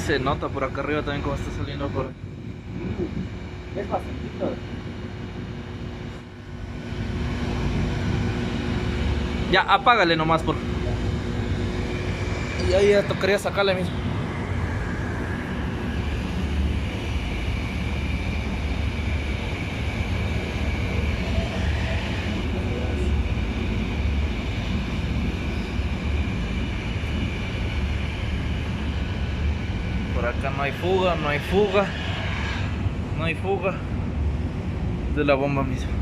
se nota por acá arriba también como está saliendo por... Es bastantito. Ya, apágale nomás por... Y ahí ya tocaría sacarle mismo. Por acá no hay fuga, no hay fuga. No hay fuga de la bomba misma.